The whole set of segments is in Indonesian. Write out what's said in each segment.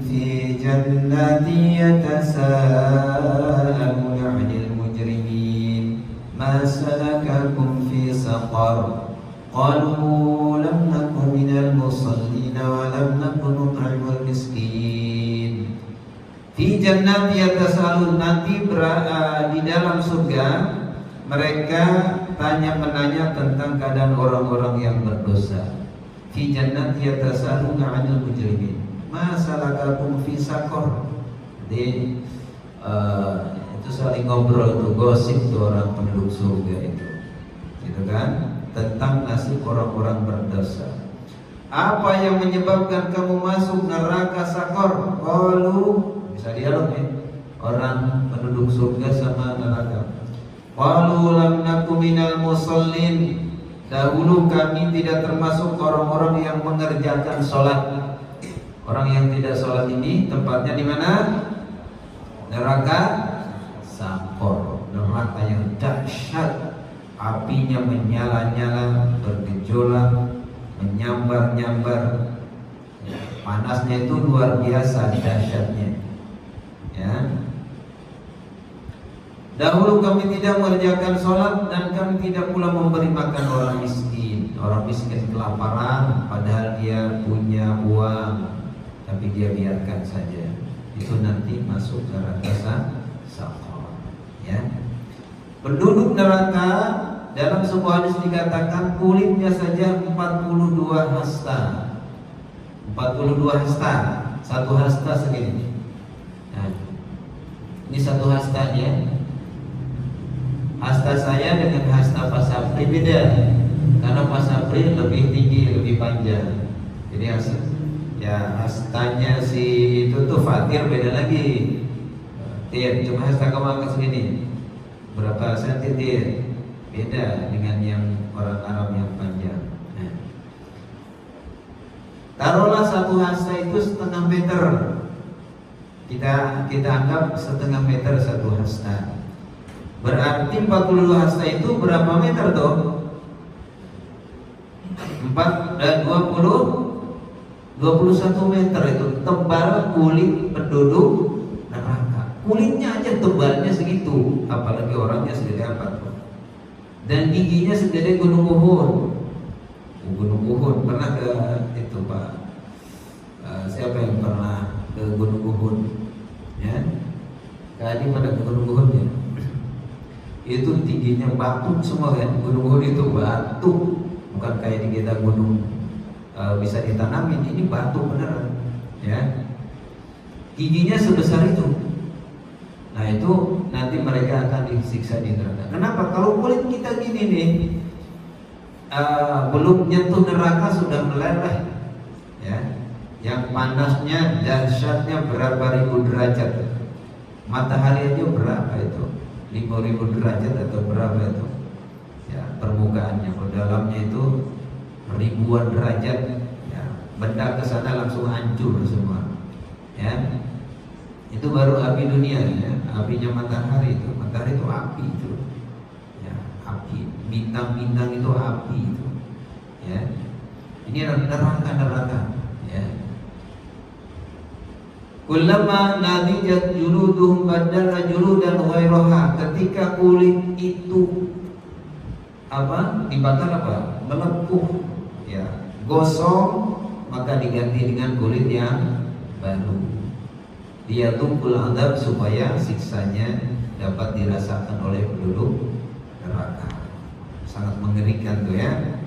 في جنات يتساءلون عن المجرمين ما سلككم في سقر قالوا لم نكن من المصلين ولم نكن نطعم المسكين في جنات يتساءلون. Nanti di dalam surga mereka menanya tentang keadaan orang-orang yang berdosa. Fi jannati yatasaaluna 'anil mujrimin ma salakakum fi saqar. Jadi itu saling ngobrol tuh, gosip tuh orang penduduk surga itu, gitu kan, tentang nasib orang-orang berdosa. Apa yang menyebabkan kamu masuk neraka saqar? Qalu, bisa dialog ya, orang penduduk surga sama neraka. Qalu lam nakum minal musallin. Dahulu kami tidak termasuk orang-orang yang mengerjakan sholat. Orang yang tidak sholat ini tempatnya di mana? Neraka saqar, neraka yang dahsyat, apinya menyala-nyala, bergejolak, menyambar-nyambar. Panasnya itu luar biasa dahsyatnya. Ya. Dahulu kami tidak mengerjakan sholat dan kami tidak pula memberi makan orang miskin. Orang miskin kelaparan padahal dia punya uang, tapi dia biarkan saja. Itu nanti masuk neraka saqar. Ya. Penduduk neraka dalam sebuah hadis dikatakan kulitnya saja 42 hasta. 42 hasta. Satu hasta segini. Nah, ini satu hastanya. Hasta saya dengan hasta Pak Sapri beda, karena Pak Sapri lebih tinggi, lebih panjang. Jadi hastanya si itu tuh Fatir beda lagi. Tir, cuma hasta kamu angkat segini. Berapa senti Tir? Beda dengan yang orang Arab yang panjang. Nah. Taruhlah satu hasta itu setengah meter. Kita anggap setengah meter satu hasta. Berarti 42 hasta itu berapa meter tuh? 21 meter itu tebal kulit penduduk neraka. Kulitnya aja tebalnya segitu, apalagi orangnya segede apa tuh? Dan giginya segede Gunung Uhud. Gunung Uhud pernah ke itu Pak? Siapa yang pernah ke Gunung Uhud? Ya, kali pada ke Gunung Uhud ya. Itu tingginya batu semua kan, Gunung Uhud itu batu, bukan kayak di kita gunung bisa ditanamin, ini batu beneran, ya. Giginya sebesar itu. Nah itu nanti mereka akan disiksa di neraka. Kenapa? Kalau kulit kita gini nih, belum nyentuh neraka sudah meleleh, ya. Yang panasnya dahsyatnya berapa ribu derajat, matahari aja berapa itu? 5.000 derajat atau berapa itu ya permukaannya, kalau dalamnya itu ribuan derajat ya, benda ke sana langsung hancur semua ya. Itu baru api dunia ya, apinya matahari itu api itu ya, api bintang-bintang itu api itu ya. Ini neraka ya. Kullama nadijat juluduhum badala juludan ghairaha. Ketika kulit itu dibakar melepuh ya, gosong, maka diganti dengan kulit yang baru. Dia tumpul adab supaya siksanya dapat dirasakan oleh penduduk neraka. Sangat mengerikan tuh ya.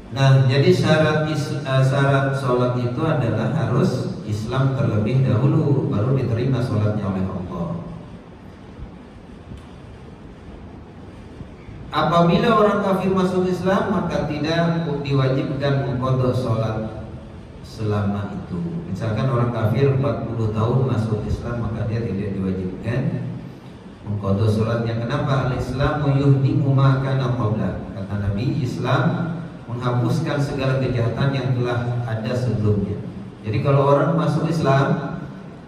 Nah, jadi syarat sholat itu adalah harus Islam terlebih dahulu, baru diterima sholatnya oleh Allah. Apabila orang kafir masuk Islam, maka tidak diwajibkan mengqadha sholat selama itu. Misalkan orang kafir 40 tahun masuk Islam, maka dia tidak diwajibkan mengqadha sholatnya. Kenapa? Al-Islamu yuhdimu ma kana qabla. Kata Nabi, Islam menghapuskan segala kejahatan yang telah ada sebelumnya. Jadi kalau orang masuk Islam,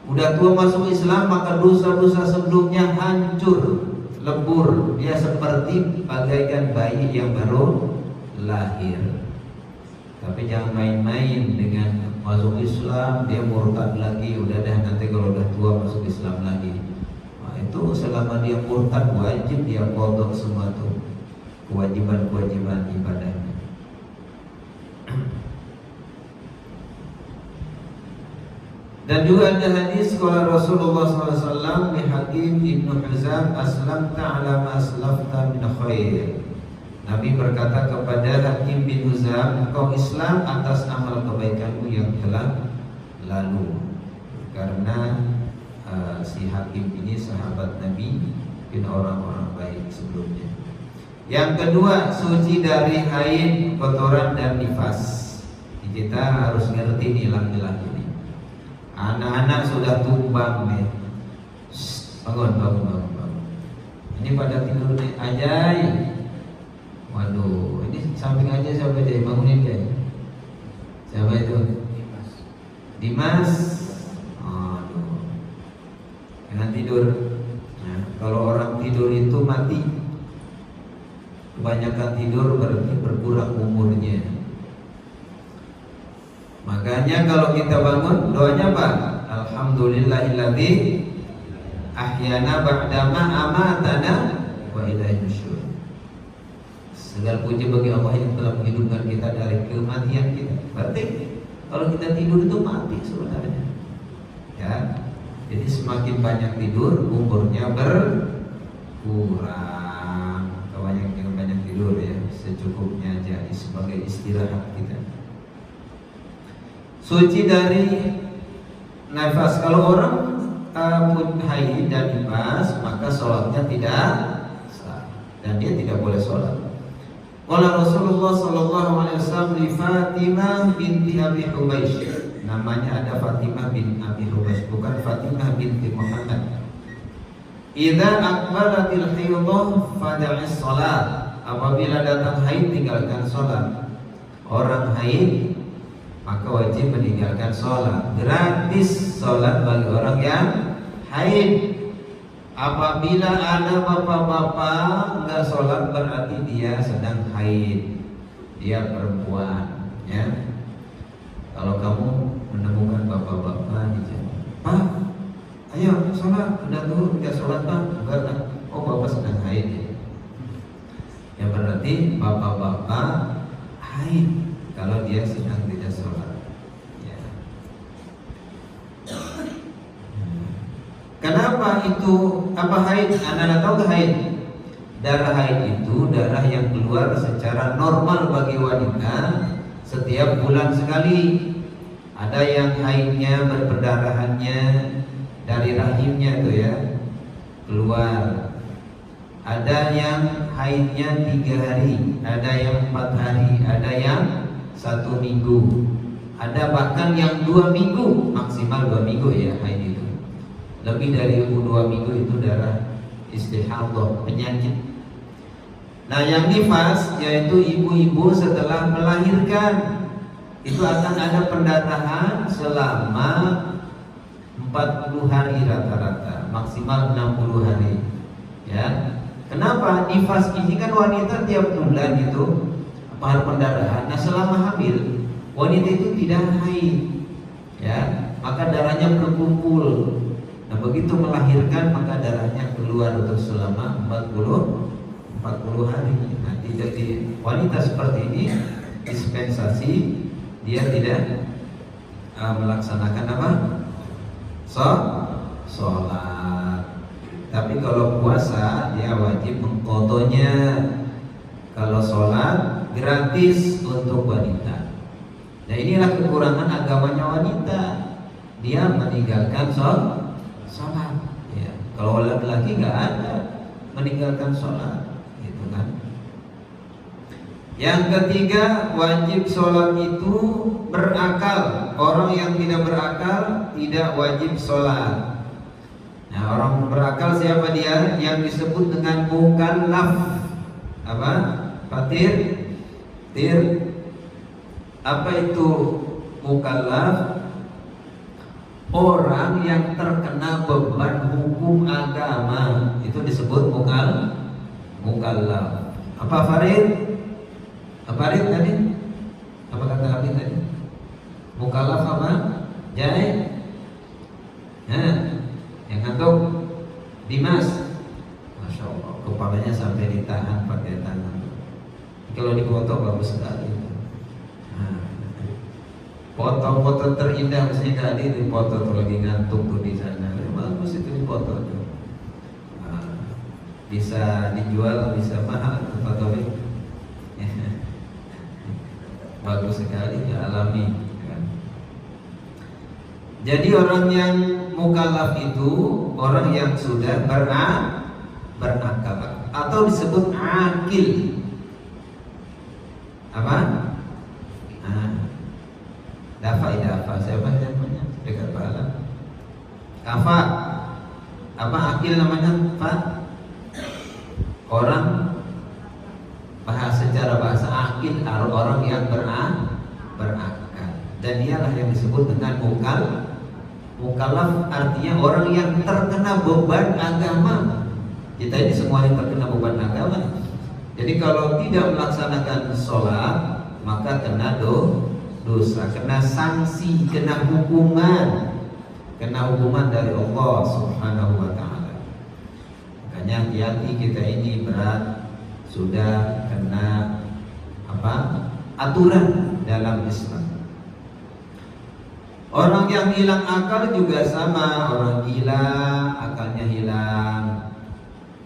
udah tua masuk Islam, maka dosa-dosa sebelumnya hancur, lebur. Dia seperti bagaikan bayi yang baru lahir. Tapi jangan main-main dengan masuk Islam, dia murtad lagi, udah dah nanti kalau udah tua masuk Islam lagi. Nah, itu selama dia murtad wajib dia qadha semua tuh kewajiban-kewajiban ibadahnya. Dan juga ada hadis kalau Rasulullah SAW di Hakim Ibnu Hizam, aslamta ala ma aslafta min khair. Nabi berkata kepada Hakim bin Hizam, engkau Islam atas amal kebaikanmu yang telah lalu. Karena si Hakim ini sahabat Nabi, bin orang-orang baik sebelumnya. Yang kedua, suci dari haid, kotoran dan nifas. Kita harus ngerti nih laki-laki ini. Anak-anak sudah tumbang nih. Bangun. Ini pada tidur nih, Ajay. Waduh, ini samping aja siapa Jay? Bangunin Jay. Siapa itu? Dimas. Aduh. Jangan tidur. Nah, kalau orang tidur itu mati. Kebanyakan tidur berarti berkurang umurnya. Makanya kalau kita bangun, doanya apa? Alhamdulillahilladzi ahyana ba'dama amatana wa ilaihi nusyur. Segala puji bagi Allah yang telah menghidupkan kita dari kematian kita. Berarti kalau kita tidur itu mati sebenarnya. Ya. Jadi semakin banyak tidur, umurnya berkurang. Jangan banyak tidur ya, secukupnya aja sebagai istirahat kita. Suci dari nafas. Kalau orang pun haid dan nifas, maka sholatnya tidak sah dan dia tidak boleh sholat. Qala Rasulullah sallallahu alaihi wasallam li Fatimah binti Abi Hubaysh. Namanya ada Fatimah bin Abi Hubaysh, bukan Fatimah binti Muhammad. Idza aqbalatil haidhah fada'is shalat. Apabila datang haid tinggalkan sholat. Orang haid maka wajib meninggalkan sholat. Gratis sholat bagi orang yang haid. Apabila ada bapak-bapak enggak sholat berarti dia sedang haid. Dia perempuan, ya. Kalau kamu menemukan bapak-bapak di jalan, Pak, ayo sholat, udah tuh enggak sholat Pak? Enggak. Oh bapak sedang haid ya. Ya berarti bapak-bapak haid kalau dia sedang tidak sholat. Ya. Kenapa itu apa haid? Anda tahu ke haid? Darah haid itu darah yang keluar secara normal bagi wanita setiap bulan sekali. Ada yang haidnya berperdarahannya dari rahimnya tuh ya keluar. Ada yang haidnya 3 hari, ada yang 4 hari, ada yang 1 minggu, ada bahkan yang 2 minggu, maksimal 2 minggu ya haid itu. Lebih dari 2 minggu itu darah istihadah, penyakit. Nah yang nifas yaitu ibu-ibu setelah melahirkan itu akan ada pendarahan selama 40 hari rata-rata, maksimal 60 hari. Ya. Kenapa? Nifas ini kan wanita tiap bulan itu harus pendarahan. Nah selama hamil wanita itu tidak haid, ya, maka darahnya berkumpul. Nah begitu melahirkan maka darahnya keluar untuk selama 40 hari. Nah jadi wanita seperti ini dispensasi, dia tidak melaksanakan apa? Sholat. Tapi kalau puasa dia wajib mengqadanya. Kalau sholat gratis untuk wanita. Nah inilah kekurangan agamanya wanita. Dia meninggalkan sholat. Ya. Kalau laki-laki nggak ada meninggalkan sholat, gitu kan. Yang ketiga, wajib sholat itu berakal. Orang yang tidak berakal tidak wajib sholat. Nah, orang berakal siapa dia? Yang disebut dengan mukallaf. Apa? Fatir? Apa itu mukallaf? Orang yang terkena beban hukum agama itu disebut mukallaf. Apa Farid? Apa Farid tadi? Apa kata Habib tadi? Mukallaf apa? Jahil. Yang ngantuk Dimas, Masya Allah, kepalanya sampai ditahan pakai tangan. Kalau dipoto bagus sekali. Foto-foto terindah misalnya tadi di foto tuh lagi ngantuk tuh di sana, bagus itu di foto tuh. Bisa dijual, bisa mahal foto ini. Bagus sekali ya, alami. Jadi orang yang mukallaf itu orang yang sudah berakal atau disebut akil. Apa? Dafa, siapa namanya? Dekat pahala. Kafa. Apa akil namanya? Pak? Orang secara bahasa akil orang yang berakal. Dan dialah yang disebut dengan mukallaf, artinya orang yang terkena beban agama. Kita ini semua yang terkena beban agama. Jadi kalau tidak melaksanakan sholat, maka kena dosa, kena sanksi, kena hukuman dari Allah Subhanahu wa Ta'ala. Makanya hati-hati, kita ini berat, sudah kena aturan dalam Islam. Orang yang hilang akal juga sama, orang gila akalnya hilang,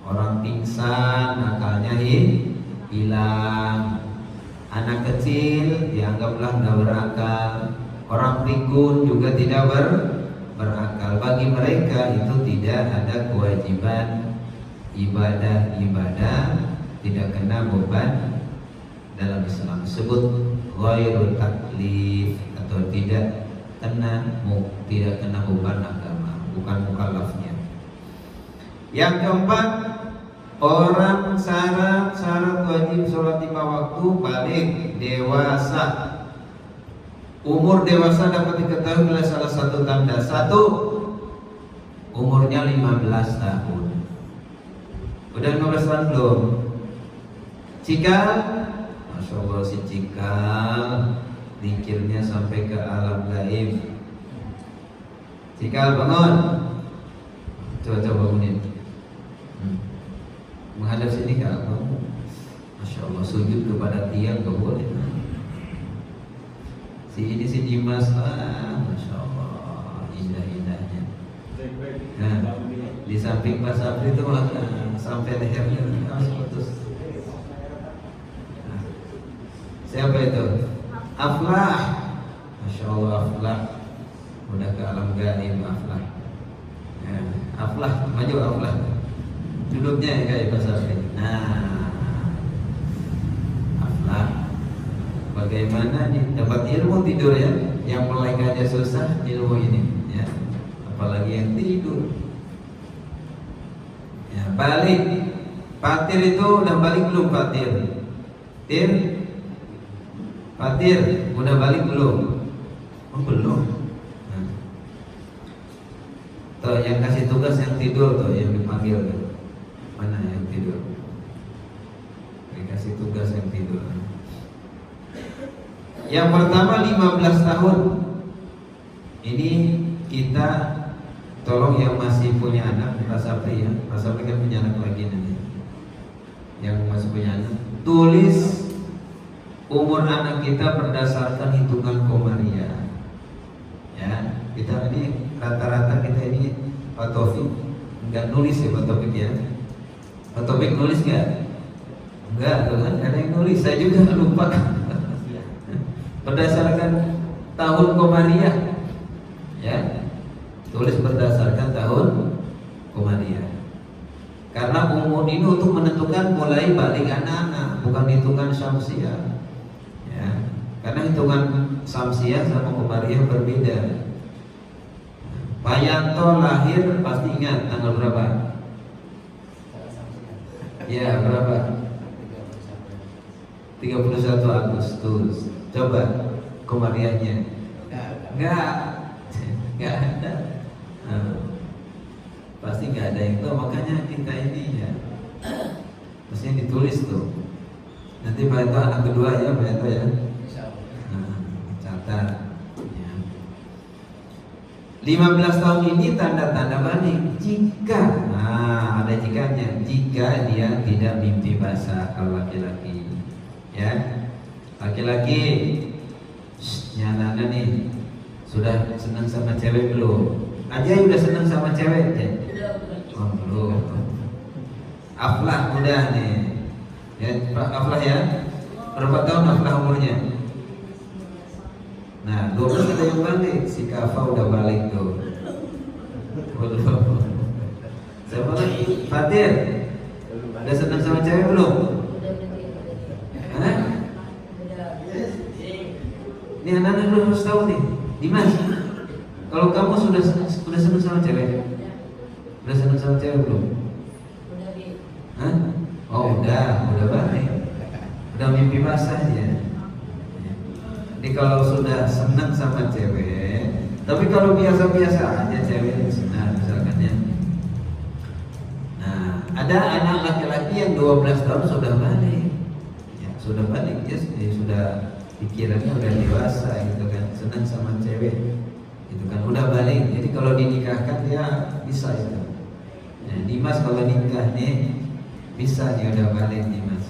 orang pingsan akalnya hilang, anak kecil dianggaplah nggak berakal, orang pikun juga tidak berakal. Bagi mereka itu tidak ada kewajiban ibadah, tidak kena beban dalam Islam, disebut ghairul taklif atau tidak kena beban agama, bukan mukallafnya. Yang keempat, orang syarat wajib sholat 5 waktu balik dewasa. Umur dewasa dapat diketahui oleh salah satu tanda. 1, umurnya 15 tahun. Udah 15 tahun belum? Cikal, Masya Allah si cikal, zikirnya sampai ke alam gaib. Cikal bangun, coba bangunin. Menghadap sini ke kamu. Masya Allah, sujud kepada tiang gak boleh. Si Dimas, Masya Allah, indah-indahnya. Nah, di samping Pak Sabri itu malah sampai lehernya putus. Siapa itu? Aflah. Masya Allah, Aflah udah ke alam gaib. Aflah ya, Aflah, maju Aflah. Duduknya kayak Pak Sabri. Nah, Aflah bagaimana nih dapat ilmu tidur ya? Yang melek aja susah ilmu ini ya, apalagi yang tidur ya. Balik Fatir itu udah balik belum? Fatir udah balik belum? Oh belum. Nah. Tuh yang kasih tugas yang tidur tuh, yang dipanggil tuh. Mana yang tidur? Dikasih tugas yang tidur. Yang pertama 15 tahun. Ini kita tolong yang masih punya anak, Pak Sapri ya. Pak Sapri kan punya anak lagi nanti. Yang masih punya anak, tulis umur anak kita berdasarkan hitungan Komariah. Ya, kita ini rata-rata kita ini Pak Taufik enggak nulis ya Pak Taufik ya. Pak Taufik nulis enggak? Enggak, tuh kan ada yang nulis. Saya juga lupa. Berdasarkan tahun Komariah. Ya. Tulis berdasarkan tahun Komariah. Karena umur ini untuk menentukan mulai balik anak-anak, bukan hitungan Syamsiah. Ya, karena hitungan Syamsiah sama Komariah berbeda. Pak Yanto lahir pasti ingat tanggal berapa? Ya, berapa? 31 Agustus. Coba Komariahnya. Enggak ada. Pasti enggak ada itu, makanya kita ini ya mestinya ditulis tuh. Nanti Pak Yanto anak kedua ya, Pak Yanto ya. 15 tahun ini tanda-tanda balik jika, ada jikanya, jika dia tidak mimpi basah. Kalau laki-laki, ya, laki-laki, nyana nih, sudah senang sama cewek belum? Aja udah senang sama cewek ya? Oh, belum. Aflah udah nih, ya, Pak Aflah ya, berapa tahun Aflah umurnya? Nah, 12 ada yang balik, si Kafa udah balik tuh. Belum. Siapa lagi? Fatir, udah senang sama cewek belum? Hah? Ini anak-anak belum harus tahu nih. Dimas, kalau kamu sudah senang sama cewek, udah senang sama cewek belum? Hah? Oh udah balik, udah mimpi basah dia. Jadi kalau sudah senang sama cewek, tapi kalau biasa-biasa aja cewek senang misalkan ya. Nah, ada anak laki-laki yang 12 tahun sudah balik, ya, sudah balik ya, sudah pikirannya udah dewasa gitu kan, senang sama cewek, gitu kan, udah balik. Jadi kalau dinikahkan ya bisa itu. Nah, Dimas kalau nikah nih bisa dia udah balik Dimas,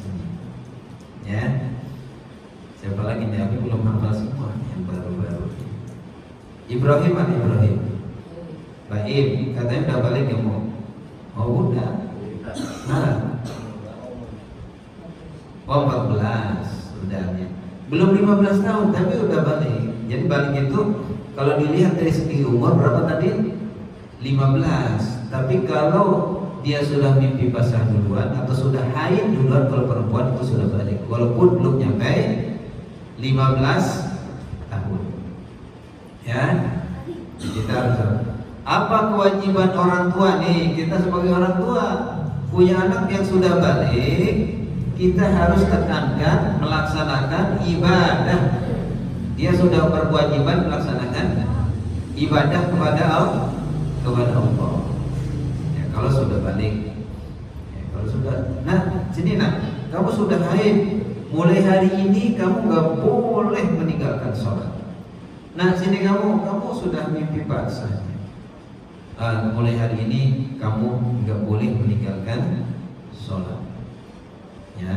ya. Siapa lagi nih? Aku belum hafal semua yang baru-baru. Ibrahim mana Ibrahim? Baim, katanya udah balik ya mau? Oh udah. Nah, oh 14 udah ya. Belum 15 tahun tapi udah balik. Jadi balik itu kalau dilihat dari segi umur berapa tadi? 15. Tapi kalau dia sudah mimpi basah duluan atau sudah haid duluan, kalau perempuan itu sudah balik. Walaupun belum nyampe 15 tahun. Ya. Kita harus apa kewajiban orang tua nih? Kita sebagai orang tua punya anak yang sudah balik, kita harus tekankan melaksanakan ibadah. Dia sudah berkewajiban melaksanakan ibadah kepada Allah. Ya, kalau sudah balik. Ya, kalau sudah. Nah, sini nak, kamu sudah haid. Mulai hari ini kamu gak boleh meninggalkan sholat. Nah sini kamu sudah mimpi basah. Mulai hari ini kamu gak boleh meninggalkan sholat. Ya.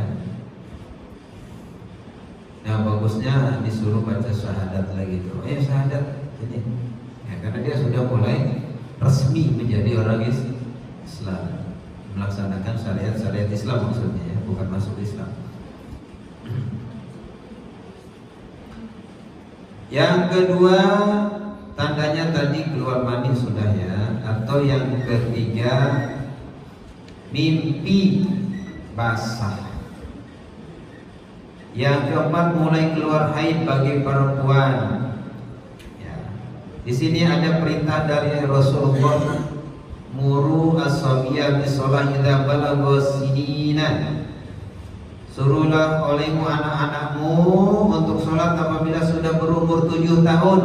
Nah bagusnya disuruh baca syahadat lagi tuh. Syahadat ini. Ya, karena dia sudah mulai resmi menjadi orang Islam, melaksanakan syariat Islam maksudnya ya, bukan masuk Islam. Yang kedua tandanya tadi keluar mani sudah ya. Atau yang ketiga mimpi basah. Yang keempat mulai keluar haid bagi perempuan. Ya. Di sini ada perintah dari Rasulullah, muru as-sabiyya bis-shalah idza balagha sinina. Suruhlah olehmu anak-anakmu untuk sholat apabila sudah berumur 7 tahun.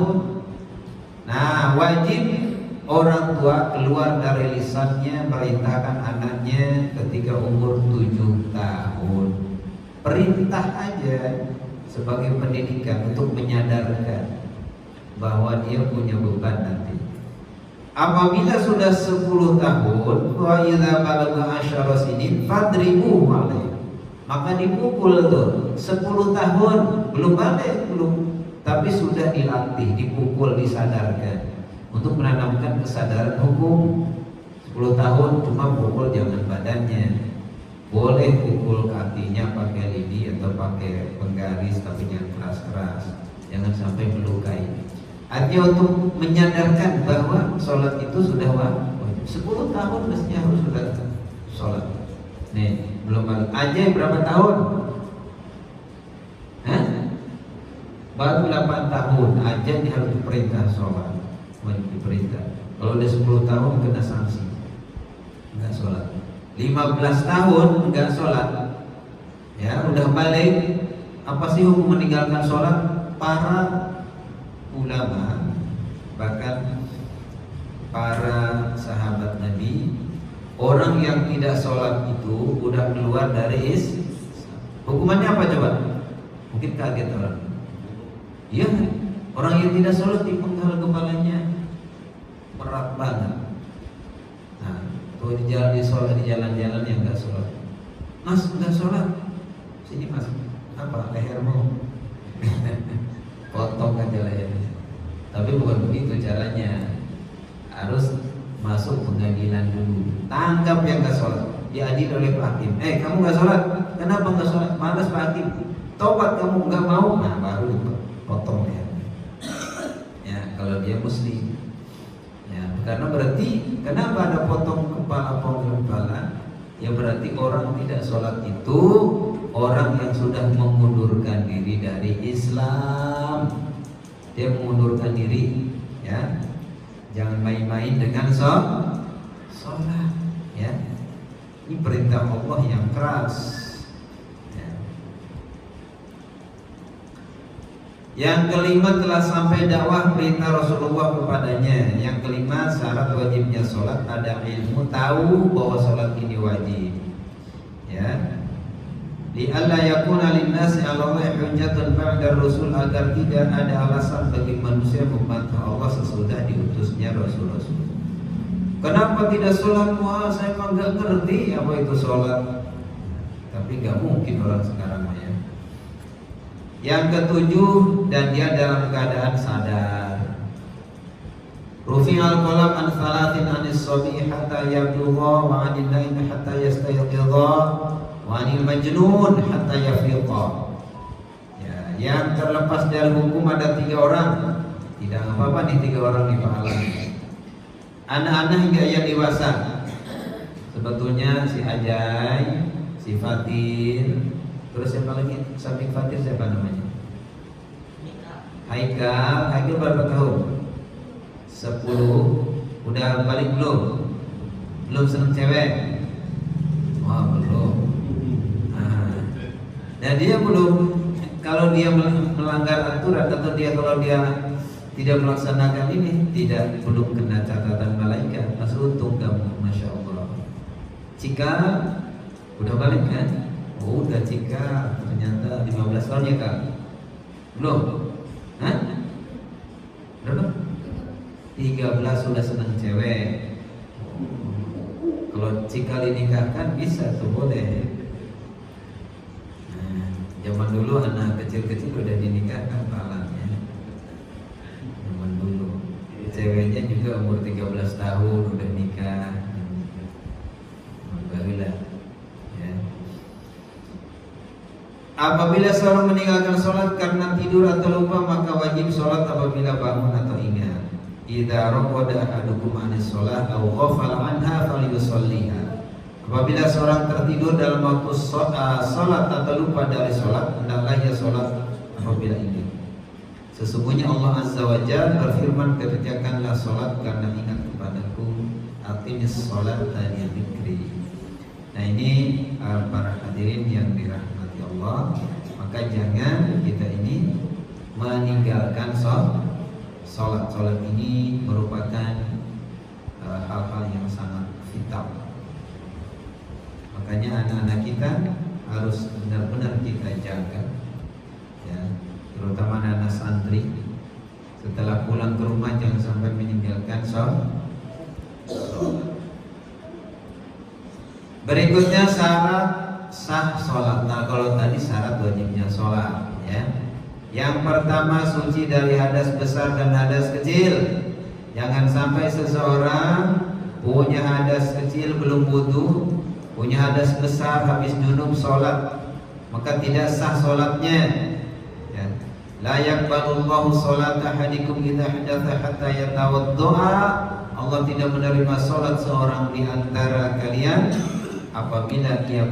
Nah, wajib orang tua keluar dari lisannya perintahkan anaknya ketika umur 7 tahun. Perintah aja sebagai pendidikan untuk menyadarkan bahwa dia punya beban nanti. Apabila sudah 10 tahun, wa idza balagha 10 sinin fadribuhu alaihi. Maka dipukul tuh 10 tahun belum balik tapi sudah dilatih, dipukul, disadarkan untuk menanamkan kesadaran hukum. 10 tahun cuma pukul jangan badannya, boleh pukul kakinya pakai lidi atau pakai penggaris tapi jangan keras-keras, jangan sampai melukai. Artinya untuk menyadarkan bahwa sholat itu sudah wajib. 10 tahun mestinya harus sudah sholat. Nih belum balik. Aja berapa tahun? Hah? Baru 8 tahun. Aja ini harus diperintah sholat, wajib diperintah. Kalau udah 10 tahun kena sanksi, enggak sholat. 15 tahun enggak sholat. Ya udah balik. Apa sih hukum meninggalkan sholat? Para ulama, bahkan para sahabat Nabi, orang yang tidak sholat itu udah keluar dari Islam. Hukumannya apa coba? Mungkin kaget orang. Iya, orang yang tidak sholat dipenggal kepalanya. berat banget. Nah, tuh di jalan-jalan yang nggak sholat. Mas nggak sholat, sini mas, apa lehermu? Potong aja lehernya. Tapi bukan begitu caranya. Harus masuk pengadilan dulu. Tangkap yang nggak sholat, diadili oleh Pak Hakim. Kamu nggak sholat, kenapa nggak sholat? Malas Pak Hakim. Tobat kamu nggak mau, nah baru potong lehernya. Ya kalau dia muslim. Ya, karena berarti kenapa ada potong kepala? Ya berarti orang tidak sholat itu orang yang sudah mengundurkan diri dari Islam. Dia mengundurkan diri, ya. Jangan main-main dengan sholat, ya. Ini perintah Allah yang keras. Ya. Yang kelima telah sampai dakwah perintah Rasulullah kepadanya. Yang kelima syarat wajibnya sholat ada ilmu, tahu bahwa sholat ini wajib. Ya. Li'alla yakuna linnasi 'ala Allahi hujjatun ba'da rasul, agar tidak ada alasan bagi manusia membantah Allah sesudah diutusnya rasul-rasul. Kenapa tidak sholat? Wah, saya memang nggak ngerti apa itu sholat. Tapi nggak mungkin orang sekarang ya. Yang ketujuh, dan dia dalam keadaan sadar. Rufi'al qalam an thalathin anis sabi hatta yablugha wa 'anil naim hatta yastayqidha wa 'anil majnun hatta yafiqa. Ya, yang terlepas dari hukum ada 3 orang. Tidak apa-apa nih 3 orang di pahalanya. Anak-anak hingga yang dewasa. Sebetulnya si Ajay, si Fatir, terus siapa lagi? Samping Fatir siapa namanya? Haikal berapa tahun? 10. Udah balik belum? Belum seneng cewek? Wah belum. Dan dia belum. Kalau dia melanggar aturan atau kalau dia tidak melaksanakan ini, belum kena catatan malaikat. Masih untung kamu, masya Allah. Cika udah balik kan? Oh udah Cika, ternyata 15 tahun ya kak? Belum? Hah? Berapa? 13 sudah senang cewek. Kalau Cika dinikahkan bisa tuh, boleh. Nah, zaman dulu anak kecil-kecil udah dinikahkan pahalanya. Zaman dulu ceweknya juga umur 13 tahun udah nikah. Barulah. Apabila seorang meninggalkan sholat karena tidur atau lupa, maka wajib sholat apabila bangun atau ingat. Idza raqada ahadukum anis sholat aw ghafala anha falyusalliha. Apabila seorang tertidur dalam waktu sholat atau lupa dari sholat, hendaklah ia sholat apabila ingat. Sesungguhnya Allah Azza wa Jalla berfirman, kerjakanlah sholat karena ingat kepadaku. Aqimis sholat li dzikri. Nah ini para hadirin yang dirahmati Allah, maka jangan kita ini meninggalkan sholat. Sholat ini merupakan hal-hal yang sangat vital. Makanya anak-anak kita harus benar-benar kita jaga, ya, terutama anak-anak santri. Setelah pulang ke rumah jangan sampai meninggalkan sholat. Berikutnya syarat sah sholat. Nah kalau tadi syarat wajibnya sholat, ya. Yang pertama suci dari hadas besar dan hadas kecil. Jangan sampai seseorang punya hadas kecil belum wudu, punya hadas besar habis junub sholat, maka tidak sah sholatnya. Ya. La yaqbalullahu sholata ahadikum idza hadatsa hatta yatawaddaa. Allah tidak menerima sholat seorang di antara kalian apabila dia